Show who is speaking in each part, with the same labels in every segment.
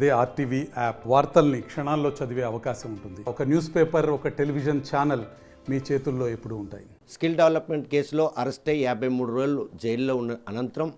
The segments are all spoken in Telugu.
Speaker 1: అదే ఆర్టీవీ యాప్ వార్తల్ని క్షణాల్లో చదివే అవకాశం ఉంటుంది. ఒక న్యూస్ పేపర్, ఒక టెలివిజన్ ఛానల్ మీ చేతుల్లో ఎప్పుడూ ఉంటాయి.
Speaker 2: స్కిల్ డెవలప్మెంట్ కేసులో అరెస్ట్ అయ్యి 53 రోజులు జైల్లో ఉన్న అనంతరం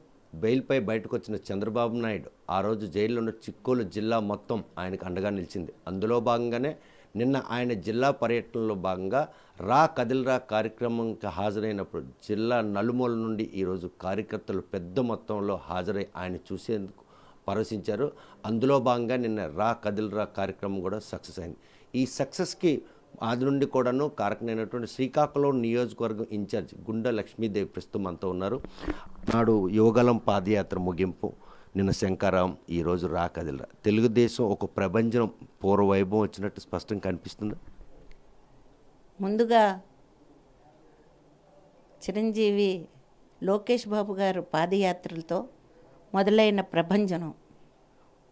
Speaker 2: బెయిల్పై బయటకు వచ్చిన చంద్రబాబు నాయుడు ఆ రోజు జైల్లో ఉన్న చిత్తూరు జిల్లా మొత్తం ఆయనకు అండగా నిలిచింది. అందులో భాగంగానే నిన్న ఆయన జిల్లా పర్యటనలో భాగంగా రా కదిల్రా కార్యక్రమంకి హాజరైనప్పుడు జిల్లా నలుమూల నుండి ఈరోజు కార్యకర్తలు పెద్ద మొత్తంలో హాజరై ఆయన చూసేందుకు పరవశించారు. అందులో భాగంగా నిన్న రా కదిల్రా కార్యక్రమం కూడా సక్సెస్ అయింది. ఈ సక్సెస్కి ఆది నుండి కూడాను కారకమైనటువంటి శ్రీకాకుళం నియోజకవర్గం ఇన్ఛార్జ్ గుండా లక్ష్మీదేవి ప్రస్తుతం అంతా ఉన్నారు. నాడు యువగలం పాదయాత్ర ముగింపు, నిన్న శంకారాం, ఈరోజు రా కదిల్రా. తెలుగుదేశం ఒక ప్రభంజనం పూర్వవైభవం వచ్చినట్టు స్పష్టంగా కనిపిస్తుంది.
Speaker 3: ముందుగా చిరంజీవి లోకేష్ బాబు గారు పాదయాత్రలతో మొదలైన ప్రభంజనం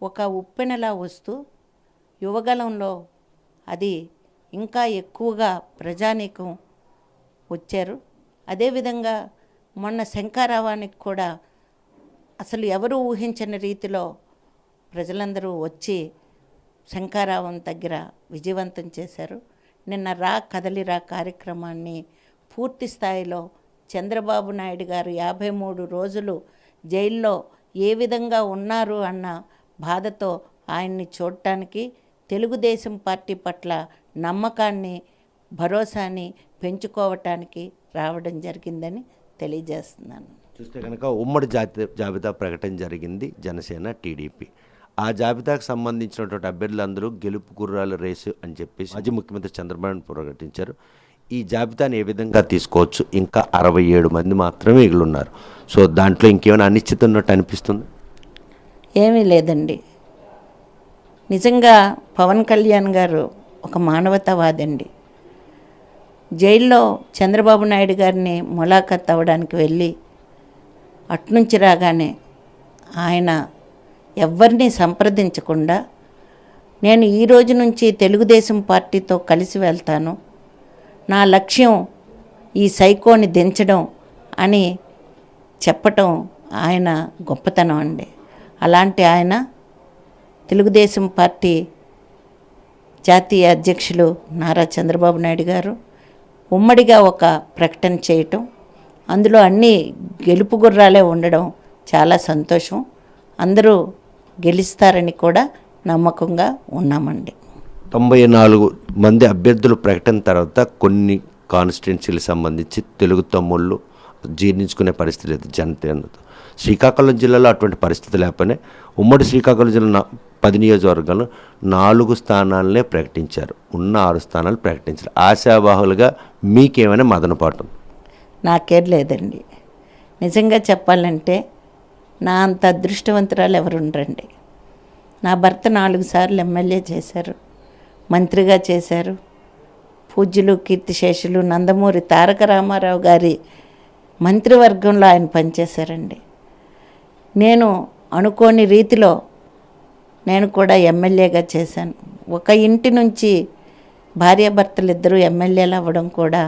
Speaker 3: ఒక ఉప్పెనలా వస్తూ యువగలంలో అది ఇంకా ఎక్కువగా ప్రజానీకం వచ్చారు. అదేవిధంగా మొన్న శంకారావానికి కూడా అసలు ఎవరు ఊహించని రీతిలో ప్రజలందరూ వచ్చి శంకారావం దగ్గర విజయవంతం చేశారు. నిన్న రా కదలిరా కార్యక్రమాన్ని పూర్తి స్థాయిలో చంద్రబాబు నాయుడు గారు 53 రోజులు జైల్లో ఏ విధంగా ఉన్నారు అన్న బాధతో ఆయన్ని చూడటానికి తెలుగుదేశం పార్టీ పట్ల నమ్మకాన్ని, భరోసాని పెంచుకోవటానికి రావడం జరిగిందని తెలియజేస్తున్నాను.
Speaker 2: చూస్తే కనుక ఉమ్మడి జాబితా ప్రకటన జరిగింది జనసేన, టీడీపీ. ఆ జాబితాకు సంబంధించినటువంటి అభ్యర్థులందరూ గెలుపు గుర్రాల రేసు అని చెప్పేసి మాజీ ముఖ్యమంత్రి చంద్రబాబు ప్రకటించారు. ఈ జాబితాని ఏ విధంగా తీసుకోవచ్చు? ఇంకా 67 మంది మాత్రమే మిగిలిన్నారు. సో దాంట్లో ఇంకేమైనా అనిశ్చిత ఉన్నట్టు అనిపిస్తుంది?
Speaker 3: ఏమీ లేదండి. నిజంగా పవన్ కళ్యాణ్ గారు ఒక మానవతావాదండి. జైల్లో చంద్రబాబు నాయుడు గారిని ములాఖత్ అవ్వడానికి వెళ్ళి అట్నుంచి రాగానే ఆయన ఎవరిని సంప్రదించకుండా నేను ఈ రోజు నుంచి తెలుగుదేశం పార్టీతో కలిసి వెళ్తాను, నా లక్ష్యం ఈ సైకోని దించడం అని చెప్పటం ఆయన గొప్పతనం అండి. అలాంటి ఆయన తెలుగుదేశం పార్టీ జాతీయ అధ్యక్షులు నారా చంద్రబాబు నాయుడు గారు ఉమ్మడిగా ఒక ప్రకటన చేయటం, అందులో అన్నీ గెలుపు గుర్రాలే ఉండడం చాలా సంతోషం. అందరూ గెలుస్తారని కూడా నమ్మకంగా ఉన్నామండి.
Speaker 2: 94 మంది అభ్యర్థులు ప్రకటన తర్వాత కొన్ని కాన్స్టిట్యున్సీలకు సంబంధించి తెలుగు తమ్ముళ్ళు జీర్ణించుకునే పరిస్థితి లేదు జనసేనతో. శ్రీకాకుళం జిల్లాలో అటువంటి పరిస్థితి లేకపోయినా ఉమ్మడి శ్రీకాకుళం జిల్లా 10 నియోజకవర్గాలు 4 స్థానాలనే ప్రకటించారు. ఉన్న 6 స్థానాలు ప్రకటించారు. ఆశావాహులుగా మీకేమైనా మదనపాఠం?
Speaker 3: నాకేం లేదండి. నిజంగా చెప్పాలంటే నా అంత అదృష్టవంతురాలు ఎవరుండరండి. నా భర్త 4 సార్లు ఎమ్మెల్యే చేశారు, మంత్రిగా చేశారు. పూజ్యులు కీర్తిశేషులు నందమూరి తారక రామారావు గారి మంత్రివర్గంలో ఆయన పనిచేశారండి. నేను అనుకోని రీతిలో నేను కూడా ఎమ్మెల్యేగా చేశాను. ఒక ఇంటి నుంచి భార్యాభర్తలు ఇద్దరు ఎమ్మెల్యేలు అవ్వడం కూడా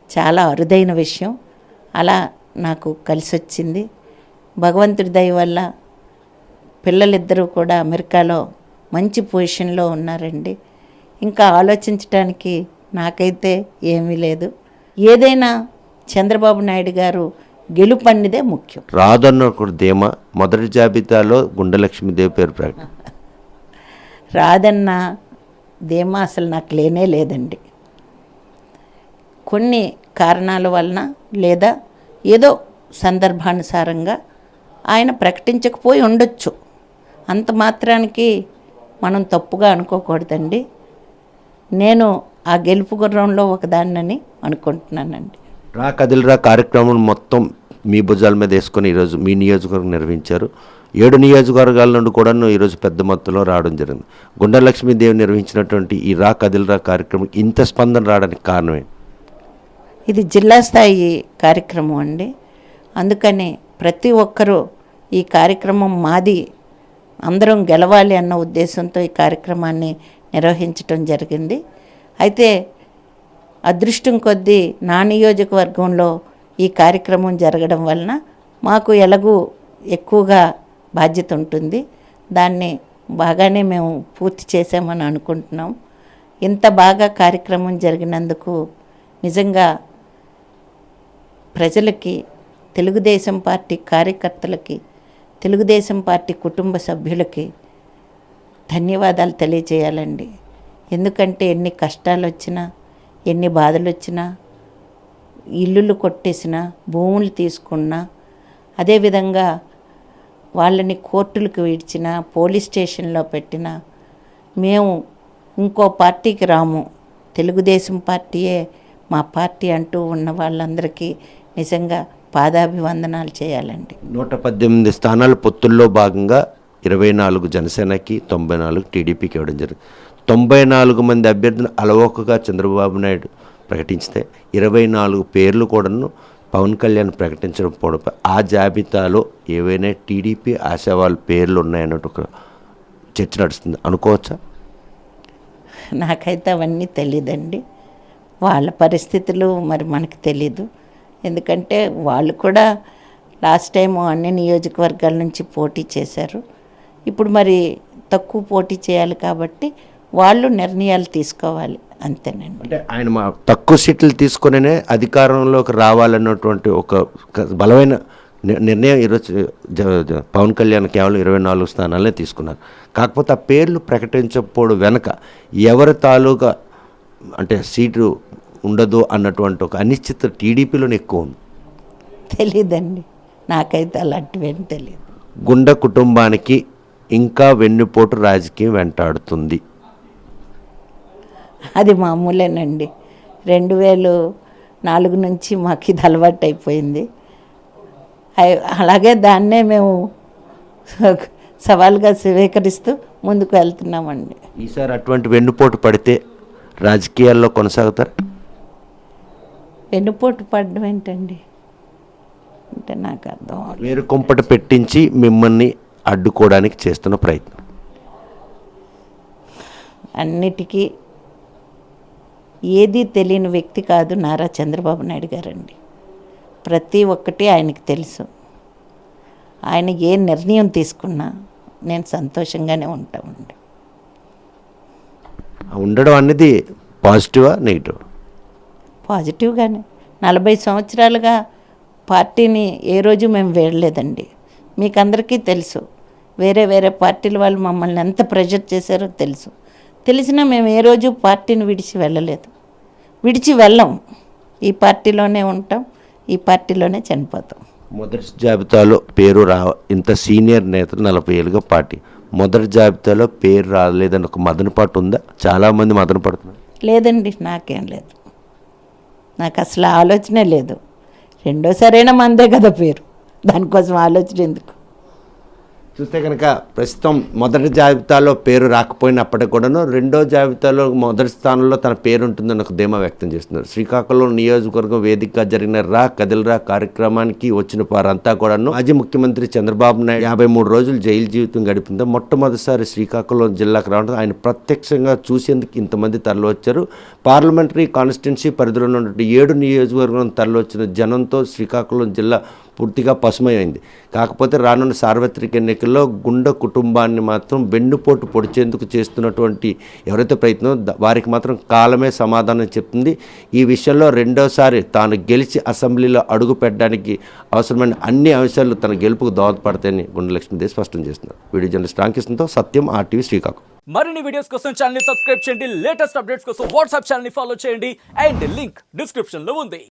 Speaker 3: చాలా అరుదైన విషయం. అలా నాకు కలిసి వచ్చింది. భగవంతుడి దయ వల్ల పిల్లలిద్దరూ కూడా అమెరికాలో మంచి పొజిషన్లో ఉన్నారండి. ఇంకా ఆలోచించడానికి నాకైతే ఏమీ లేదు. ఏదైనా చంద్రబాబు నాయుడు గారు గెలుపన్నదే ముఖ్యం.
Speaker 2: రాదన్న ధీమా మొదటి జాబితాలో గుండా లక్ష్మీదేవి పేరు ప్రకటన.
Speaker 3: రాదన్న ధీమా అసలు నాకు లేనే లేదండి. కొన్ని కారణాల వలన లేదా ఏదో సందర్భానుసారంగా ఆయన ప్రకటించకపోయి ఉండొచ్చు. అంత మాత్రానికి మనం తప్పుగా అనుకోకూడదండి. నేను ఆ గెలుపు గుర్రంలో ఒకదాన్నని అనుకుంటున్నానండి.
Speaker 2: రా కదిల్రా కార్యక్రమం మొత్తం మీ భుజాల మీద వేసుకొని ఈరోజు మీ నియోజకవర్గం నిర్వహించారు. 7 నియోజకవర్గాల నుండి కూడా ఈరోజు పెద్ద మొత్తంలో రావడం జరిగింది. గుండా లక్ష్మీదేవి నిర్వహించినటువంటి ఈ రా కదిల్రా కార్యక్రమం ఇంత స్పందన రావడానికి కారణమే?
Speaker 3: ఇది జిల్లా స్థాయి కార్యక్రమం అండి. అందుకని ప్రతి ఒక్కరూ ఈ కార్యక్రమం మాది, అందరం గెలవాలి అన్న ఉద్దేశంతో ఈ కార్యక్రమాన్ని నిర్వహించడం జరిగింది. అయితే అదృష్టం కొద్దీ నా నియోజకవర్గంలో ఈ కార్యక్రమం జరగడం వలన మాకు ఎలాగూ ఎక్కువగా బాధ్యత ఉంటుంది. దాన్ని బాగానే మేము పూర్తి చేసామని అనుకుంటున్నాం. ఇంత బాగా కార్యక్రమం జరిగినందుకు నిజంగా ప్రజలకి, తెలుగుదేశం పార్టీ కార్యకర్తలకి, తెలుగుదేశం పార్టీ కుటుంబ సభ్యులకి ధన్యవాదాలు తెలియజేయాలండి. ఎందుకంటే ఎన్ని కష్టాలు వచ్చినా, ఎన్ని బాధలు వచ్చినా, ఇల్లులు కొట్టేసినా, భూములు తీసుకున్నా, అదేవిధంగా వాళ్ళని కోర్టులకు విడిచినా, పోలీస్ స్టేషన్లో పెట్టినా, మేము ఇంకో పార్టీకి రాము, తెలుగుదేశం పార్టీయే మా పార్టీ అంటూ ఉన్న వాళ్ళందరికీ నిజంగా పాదాభివందనాలు చేయాలండి.
Speaker 2: 118 స్థానాల పొత్తుల్లో భాగంగా 24 జనసేనకి, 94 టీడీపీకి ఇవ్వడం జరిగింది. 94 మంది అభ్యర్థులు అలవోకగా చంద్రబాబు నాయుడు ప్రకటించితే 24 పేర్లు కూడాను పవన్ కళ్యాణ్ ప్రకటించడం పోవడంపై ఆ జాబితాలో ఏవైనా టీడీపీ ఆశావాళ్ళ పేర్లు ఉన్నాయన్నట్టు ఒక చర్చ నడుస్తుంది అనుకోవచ్చా?
Speaker 3: నాకైతే అవన్నీ తెలియదండి. వాళ్ళ పరిస్థితులు మరి మనకు తెలీదు. ఎందుకంటే వాళ్ళు కూడా లాస్ట్ టైం అన్ని నియోజకవర్గాల నుంచి పోటీ చేశారు. ఇప్పుడు మరి తక్కువ పోటీ చేయాలి కాబట్టి వాళ్ళు నిర్ణయాలు తీసుకోవాలి, అంతేనండి.
Speaker 2: అంటే ఆయన మా తక్కువ సీట్లు తీసుకునే అధికారంలోకి రావాలన్నటువంటి ఒక బలమైన నిర్ణయం ఈరోజు పవన్ కళ్యాణ్ కేవలం 24 స్థానాలనే తీసుకున్నారు. కాకపోతే ఆ పేర్లు ప్రకటించకపోవడం వెనక ఎవరి తాలూకా అంటే సీటు ఉండదు అన్నటువంటి ఒక అనిశ్చిత టీడీపీలోనే ఎక్కువ ఉంది.
Speaker 3: తెలీదండి, నాకైతే అలాంటివేం తెలియదు.
Speaker 2: గుండా కుటుంబానికి ఇంకా వెన్నుపోటు రాజకీయం వెంటాడుతుంది.
Speaker 3: అది మామూలేనండి. 2004 నుంచి మాకు ఇది అలవాటు అయిపోయింది. అలాగే దాన్నే మేము సవాల్గా స్వీకరిస్తూ ముందుకు వెళ్తున్నామండి.
Speaker 2: ఈసారి అటువంటి వెన్నుపోటు పడితే రాజకీయాల్లో కొనసాగుతారు?
Speaker 3: వెన్నుపోటు పడడం ఏంటండి అంటే నాకు అర్థం అవ్వలేదు.
Speaker 2: వేరు కొంపట పెట్టించి మిమ్మల్ని అడ్డుకోవడానికి చేస్తున్న ప్రయత్నం
Speaker 3: అన్నిటికీ ఏదీ తెలియని వ్యక్తి కాదు నారా చంద్రబాబు నాయుడు గారండి. ప్రతి ఒక్కటి ఆయనకి తెలుసు. ఆయన ఏ నిర్ణయం తీసుకున్నా నేను సంతోషంగానే ఉంటామండి.
Speaker 2: ఉండడం అనేది పాజిటివా నెగిటివ్?
Speaker 3: పాజిటివ్గానే. 40 సంవత్సరాలుగా పార్టీని ఏ రోజు మేము వేయలేదండి. మీకు అందరికీ తెలుసు. వేరే వేరే పార్టీల వాళ్ళు మమ్మల్ని ఎంత ప్రెషర్ చేశారో తెలుసు. తెలిసినా మేము ఏ రోజు పార్టీని విడిచి వెళ్ళలేదు, విడిచి వెళ్ళాం. ఈ పార్టీలోనే ఉంటాం, ఈ పార్టీలోనే చనిపోతాం.
Speaker 2: మొదటి జాబితాలో పేరు ఇంత సీనియర్ నేతలు 40 ఏళ్ళుగా పార్టీ మొదటి జాబితాలో పేరు రాలేదని ఒక మదనపాటు ఉందా? చాలామంది మదన పడుతున్నారు.
Speaker 3: లేదండి, నాకేం లేదు. నాకు అసలు ఆలోచనే లేదు. రెండోసారైనా మందే కదా పేరు, దానికోసం ఆలోచన ఎందుకు?
Speaker 2: చూస్తే కనుక ప్రస్తుతం మొదటి జాబితాలో పేరు రాకపోయినప్పటికీ కూడాను రెండో జాబితాలో మొదటి స్థానంలో తన పేరు ఉంటుందని ఒక ధీమా వ్యక్తం చేస్తున్నారు. శ్రీకాకుళం నియోజకవర్గం వేదికగా జరిగిన కదిలరా కార్యక్రమానికి వచ్చిన వారంతా కూడాను మాజీ ముఖ్యమంత్రి చంద్రబాబు నాయుడు 53 రోజులు జైలు జీవితం గడిపిందో మొట్టమొదటిసారి శ్రీకాకుళం జిల్లాకు రావడం ఆయన ప్రత్యక్షంగా చూసేందుకు ఇంతమంది తరలి వచ్చారు. పార్లమెంటరీ కాన్స్టిట్యున్సీ పరిధిలో ఉన్నటువంటి 7 నియోజకవర్గం తరలి వచ్చిన జనంతో శ్రీకాకుళం జిల్లా పూర్తిగా పసుమమైంది. కాకపోతే రానున్న సార్వత్రిక ఎన్నికల్లో గుండా కుటుంబాన్ని మాత్రం వెన్నుపోటు పొడిచేందుకు చేస్తున్నటువంటి ఎవరైతే ప్రయత్నం వారికి మాత్రం కాలమే సమాధానం చెప్తుంది. ఈ విషయంలో రెండోసారి తాను గెలిచి అసెంబ్లీలో అడుగు పెట్టడానికి అవసరమైన అన్ని అంశాలు తన గెలుపుకు దోహదపడతాయని గుండా లక్ష్మీదేవి స్పష్టం చేస్తున్నారు. వీడియో జర్నలిస్ట్ రామకృష్ణతో సత్యం, RTV శ్రీకాకుళం.
Speaker 4: మరిన్ని వీడియోస్ కోసం ఛానల్ ని సబ్స్క్రైబ్ చేయండి. లేటెస్ట్ అప్డేట్స్ కోసం వాట్సాప్ ఛానల్ ని ఫాలో చేయండి. అండ్ లింక్ డిస్క్రిప్షన్ లో ఉంది.